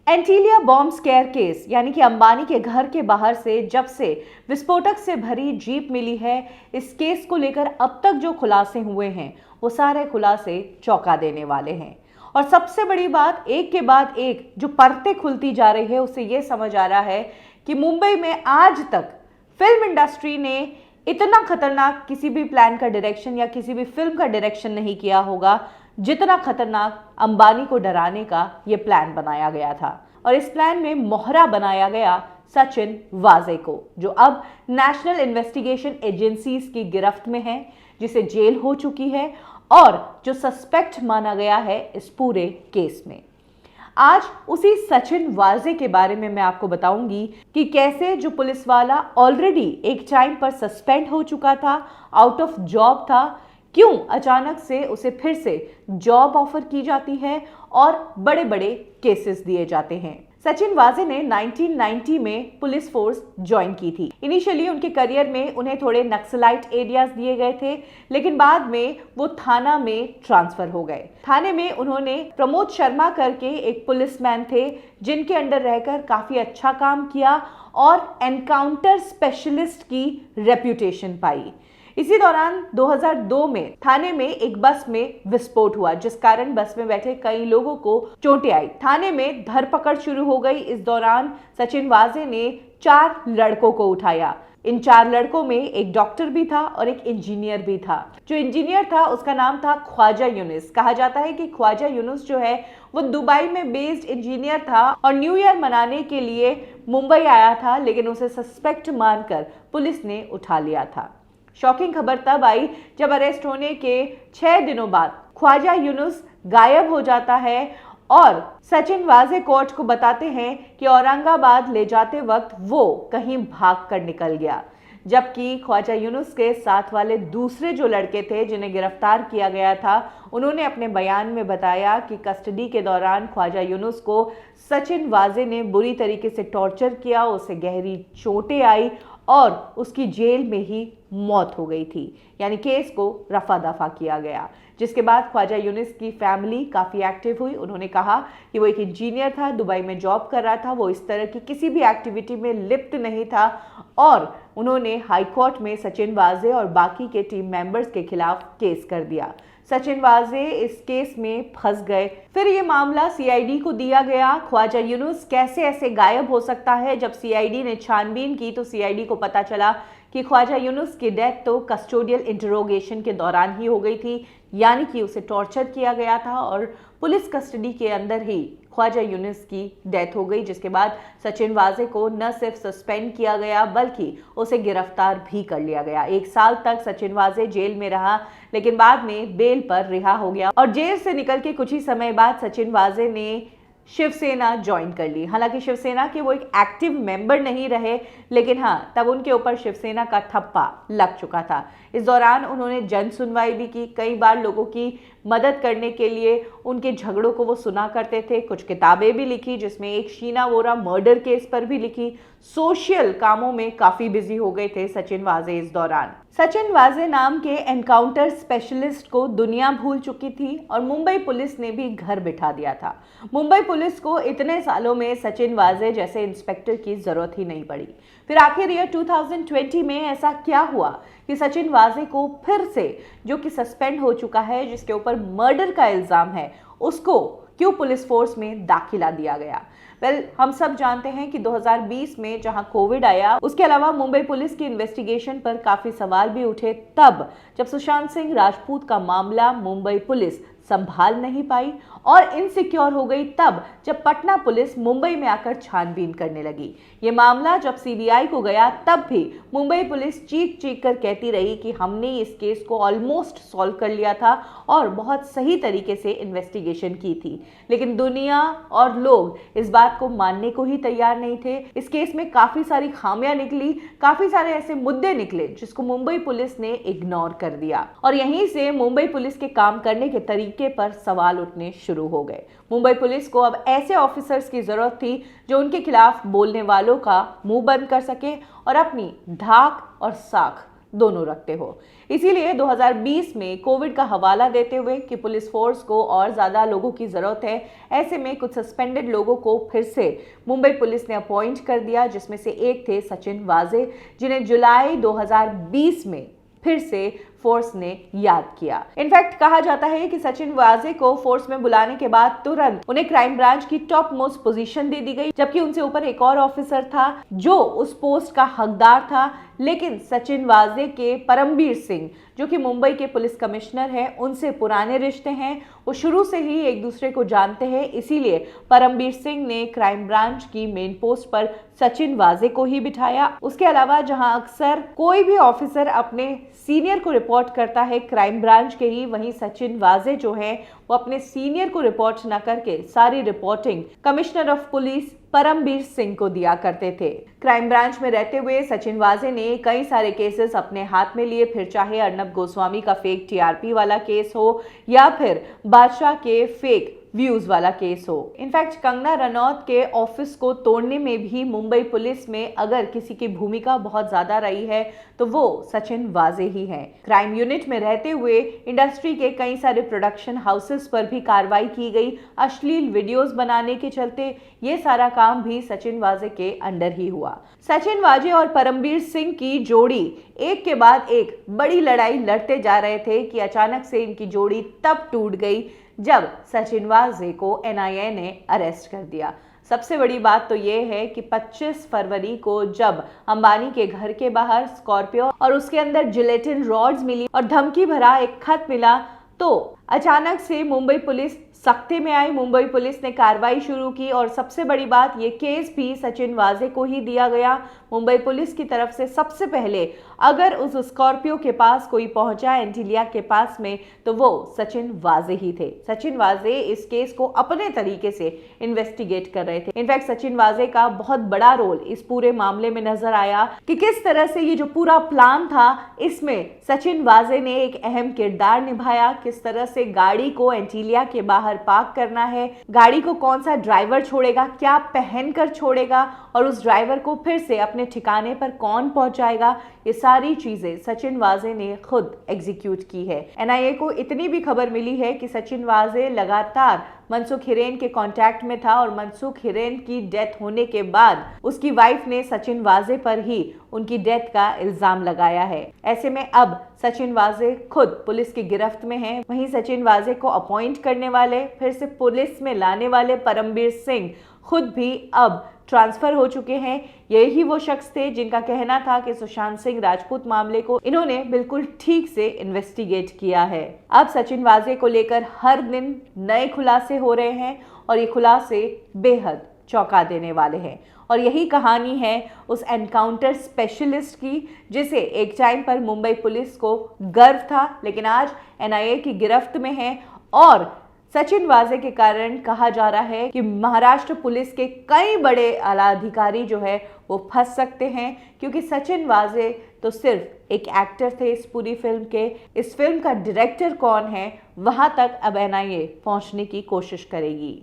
Antilia bomb square case यानी कि अंबानी के घर के बाहर से जब से विस्फोटक से भरी जीप मिली है, इस केस को लेकर अब तक जो खुलासे हुए हैं वो सारे खुलासे चौंका देने वाले हैं। और सबसे बड़ी बात, एक के बाद एक जो परतें खुलती जा रही है, उससे ये समझ आ रहा है कि मुंबई में आज तक फिल्म इंडस्ट्री ने इतना खतरनाक किसी भी प्लान का डायरेक्शन या किसी भी फिल्म का डायरेक्शन नहीं किया होगा जितना खतरनाक अंबानी को डराने का ये प्लान बनाया गया था। और इस प्लान में मोहरा बनाया गया सचिन वाजे को, जो अब नेशनल इन्वेस्टिगेशन एजेंसीज की गिरफ्त में है, जिसे जेल हो चुकी है और जो सस्पेक्ट माना गया है इस पूरे केस में। आज उसी सचिन वाजे के बारे में मैं आपको बताऊंगी कि कैसे जो पुलिस वाला ऑलरेडी एक टाइम पर सस्पेंड हो चुका था, आउट ऑफ जॉब था, क्यों अचानक से उसे फिर से जॉब ऑफर की जाती है और बड़े बड़े केसेस दिए जाते हैं। सचिन वाजे ने 1990 में पुलिस फोर्स ज्वाइन की थी। इनिशियली उनके करियर में उन्हें थोड़े नक्सलाइट एरियाज दिए गए थे, लेकिन बाद में वो थाना में ट्रांसफर हो गए। थाने में उन्होंने प्रमोद शर्मा करके एक पुलिसमैन थे, जिनके अंडर रहकर काफी अच्छा काम किया और एनकाउंटर स्पेशलिस्ट की रेप्यूटेशन पाई। इसी दौरान 2002 में थाने में एक बस में विस्फोट हुआ, जिस कारण बस में बैठे कई लोगों को चोटें आई। थाने में धरपकड़ शुरू हो गई। इस दौरान सचिन वाजे ने 4 लड़कों को उठाया। इन 4 लड़कों में एक डॉक्टर भी था और एक इंजीनियर भी था। जो इंजीनियर था उसका नाम था ख्वाजा यूनुस। कहा जाता है कि ख्वाजा यूनुस जो है वो दुबई में बेस्ड इंजीनियर था और न्यू ईयर मनाने के लिए मुंबई आया था, लेकिन उसे सस्पेक्ट मानकर पुलिस ने उठा लिया था। शॉकिंग खबर तब आई जब अरेस्ट होने के 6 दिनों बाद ख्वाजा यूनुस गायब हो जाता है और सचिन वाजे कोर्ट को बताते हैं कि औरंगाबाद ले जाते वक्त वो कहीं भाग कर निकल गया। जबकि ख्वाजा यूनुस के साथ वाले दूसरे जो लड़के थे जिन्हें गिरफ्तार किया गया था, उन्होंने अपने बयान में बताया कि कस्टडी के दौरान ख्वाजा यूनुस को सचिन वाजे ने बुरी तरीके से टॉर्चर किया, उसे गहरी चोटें आई और उसकी जेल में ही मौत हो गई थी। यानी केस को रफा दफा किया गया। जिसके बाद ख्वाजा यूनुस की फैमिली काफ़ी एक्टिव हुई। उन्होंने कहा कि वो एक इंजीनियर था, दुबई में जॉब कर रहा था, वो इस तरह की किसी भी एक्टिविटी में लिप्त नहीं था और उन्होंने हाई कोर्ट में सचिन वाजे और बाकी के टीम मेंबर्स के खिलाफ केस कर दिया। सचिन वाजे इस केस में फंस गए। फिर ये मामला सीआईडी को दिया गया। ख्वाजा यूनुस कैसे ऐसे गायब हो सकता है? जब सीआईडी ने छानबीन की तो सीआईडी को पता चला कि ख्वाजा यूनुस की डेथ तो कस्टोडियल इंटरोगेशन के दौरान ही हो गई थी, यानी कि उसे टॉर्चर किया गया था और पुलिस कस्टडी के अंदर ही ख्वाजा यूनुस की डेथ हो गई। जिसके बाद सचिन वाजे को न सिर्फ सस्पेंड किया गया बल्कि उसे गिरफ्तार भी कर लिया गया। 1 साल तक सचिन वाजे जेल में रहा, लेकिन बाद में बेल पर रिहा हो गया और जेल से निकल के कुछ ही समय बाद सचिन वाजे ने शिवसेना ज्वाइन कर ली। हालांकि शिवसेना के वो एक एक्टिव मेंबर नहीं रहे, लेकिन हाँ, तब उनके ऊपर शिवसेना का थप्पा लग चुका था। इस दौरान उन्होंने जन सुनवाई भी की। कई बार लोगों की मदद करने के लिए उनके झगड़ों को वो सुना करते थे। कुछ किताबें भी लिखी, जिसमें एक शीना वोरा मर्डर केस पर भी लिखी। सोशल कामों में काफी बिजी हो गए थे सचिन वाजे इस दौरान। सचिन वाजे नाम के एनकाउंटर स्पेशलिस्ट को दुनिया भूल चुकी थी और मुंबई पुलिस ने भी घर बिठा दिया था। मुंबई पुलिस को इतने सालों में सचिन वाजे जैसे इंस्पेक्टर की जरूरत ही नहीं पड़ी। फिर आखिर ईयर 2020 में ऐसा क्या हुआ कि सचिन वाजे को फिर से, जो कि सस्पेंड हो चुका है, जिसके ऊपर मर्डर का इल्जाम है, उसको क्यों पुलिस फोर्स में दाखिला दिया गया? हम सब जानते हैं कि 2020 में जहां कोविड आया, उसके अलावा मुंबई पुलिस की इन्वेस्टिगेशन पर काफी सवाल भी उठे। तब जब सुशांत सिंह राजपूत का मामला मुंबई पुलिस संभाल नहीं पाई और इनसिक्योर हो गई, तब जब पटना पुलिस मुंबई में आकर छानबीन करने लगी। ये मामला जब सीबीआई को गया, तब भी मुंबई पुलिस चीख चीख कर कहती रही कि हमने इस केस को ऑलमोस्ट सॉल्व कर लिया था और बहुत सही तरीके से इन्वेस्टिगेशन की थी। लेकिन दुनिया और लोग इस बात को मानने को ही तैयार नहीं थे। इस केस में काफी सारी खामियां निकली, काफी सारे ऐसे मुद्दे निकले जिसको मुंबई पुलिस ने इग्नोर कर दिया और यहीं से मुंबई पुलिस के काम करने के तरीके पर सवाल उठने शुरू हो गए। मुंबई पुलिस को अब ऐसे ऑफिसर्स की जरूरत थी जो उनके खिलाफ बोलने वालों का मुंह बंद कर सके और अपनी धाक और साख दोनों रखते हो। इसीलिए 2020 में कोविड का हवाला देते हुए कि पुलिस फोर्स को और ज्यादा लोगों की जरूरत है, ऐसे में कुछ सस्पेंडेड लोगों को फिर से मुंबई पुलिस ने अपॉइंट कर दिया, जिसमें से एक थे सचिन वाजे, जिन्हें जुलाई 2020 में फिर से फोर्स ने याद किया। इनफैक्ट कहा जाता है कि सचिन वाजे को फोर्स में बुलाने के बाद तुरंत उन्हें क्राइम ब्रांच की टॉप मोस्ट पोजीशन दे दी गई, जबकि उनसे ऊपर एक और ऑफिसर था जो उस पोस्ट का हकदार था। लेकिन सचिन वाजे के परमबीर सिंह, जो कि मुंबई के पुलिस कमिश्नर हैं, उनसे पुराने रिश्ते हैं, वो शुरू से ही एक दूसरे को जानते हैं। इसीलिए परमबीर सिंह ने क्राइम ब्रांच की मेन पोस्ट पर सचिन वाजे को ही बिठाया। उसके अलावा जहां अक्सर कोई भी ऑफिसर अपने सीनियर को रिपोर्ट करता है क्राइम ब्रांच के ही, वहीं सचिन वाजे जो है वो अपने सीनियर को रिपोर्ट न करके सारी reporting commissioner of police Parambir Singh को दिया करते थे। क्राइम ब्रांच में रहते हुए सचिन वाजे ने कई सारे केसेस अपने हाथ में लिए, फिर चाहे अर्नब गोस्वामी का फेक टीआरपी वाला केस हो या फिर बादशाह के फेक व्यूज वाला केस हो। इनफैक्ट कंगना रनौत के ऑफिस को तोड़ने में भी मुंबई पुलिस में अगर किसी की भूमिका बहुत ज्यादा रही है तो वो सचिन वाजे ही हैं। क्राइम यूनिट में रहते हुए इंडस्ट्री के कई सारे प्रोडक्शन हाउसेस पर भी कार्रवाई की गई। अश्लील वीडियोस बनाने के चलते ये सारा काम भी सचिन वाजे के अंडर ही हुआ। सचिन वाजे और परमबीर सिंह की जोड़ी एक के बाद एक बड़ी लड़ाई लड़ते जा रहे थे कि अचानक से इनकी जोड़ी तब टूट गई जब सचिन वाजे को एनआईए ने अरेस्ट कर दिया। सबसे बड़ी बात तो ये है कि 25 फरवरी को जब अंबानी के घर के बाहर स्कॉर्पियो और उसके अंदर जिलेटिन रॉड्स मिली और धमकी भरा एक खत मिला, तो अचानक से मुंबई पुलिस सख्ते में आई। मुंबई पुलिस ने कार्रवाई शुरू की और सबसे बड़ी बात, ये केस भी सचिन वाजे को ही दिया गया। मुंबई पुलिस की तरफ से सबसे पहले अगर उस स्कॉर्पियो के पास कोई पहुंचा एंटीलिया के पास में, तो वो सचिन वाजे ही थे। सचिन वाजे इस केस को अपने तरीके से इन्वेस्टिगेट कर रहे थे। इनफैक्ट सचिन वाजे का बहुत बड़ा रोल इस पूरे मामले में नजर आया कि किस तरह से ये जो पूरा प्लान था, इसमें सचिन वाजे ने एक अहम किरदार निभाया। किस तरह से गाड़ी को एंटीलिया के बाहर पार्क करना है, गाड़ी को कौन सा ड्राइवर छोड़ेगा, क्या पहनकर छोड़ेगा और उस ड्राइवर को फिर से अपने ठिकाने पर कौन पहुंचाएगा, ये सारी चीजें सचिन वाजे ने खुद एग्जीक्यूट की है। एनआईए को इतनी भी खबर मिली है कि सचिन वाजे लगातार मनसुख हिरेन के कांटेक्ट में था और मनसुख हिरेन की डेथ होने के बाद उसकी वाइफ ने सचिन वाजे पर ही उनकी डेथ का इल्जाम लगाया है। ऐसे में अब सचिन वाजे खुद पुलिस की गिरफ्त में हैं। वहीं सचिन वाजे को अपॉइंट करने वाले, फिर से पुलिस में लाने वाले परमबीर सिंह खुद भी अब ट्रांसफर हो चुके हैं। यही वो शख्स थे जिनका कहना था कि सुशांत सिंह राजपूत मामले को इन्होंने बिल्कुल ठीक से इन्वेस्टिगेट किया है। अब सचिन वाजे को लेकर हर दिन नए खुलासे हो रहे हैं और ये खुलासे बेहद चौंका देने वाले हैं। और यही कहानी है उस एनकाउंटर स्पेशलिस्ट की, जिसे एक टाइम पर मुंबई पुलिस को गर्व था, लेकिन आज एनआईए की गिरफ्त में है। और सचिन वाजे के कारण कहा जा रहा है कि महाराष्ट्र पुलिस के कई बड़े आला अधिकारी जो है वो फंस सकते हैं, क्योंकि सचिन वाजे तो सिर्फ एक एक्टर थे इस पूरी फिल्म के। इस फिल्म का डायरेक्टर कौन है, वहां तक अब एनआईए पहुंचने की कोशिश करेगी।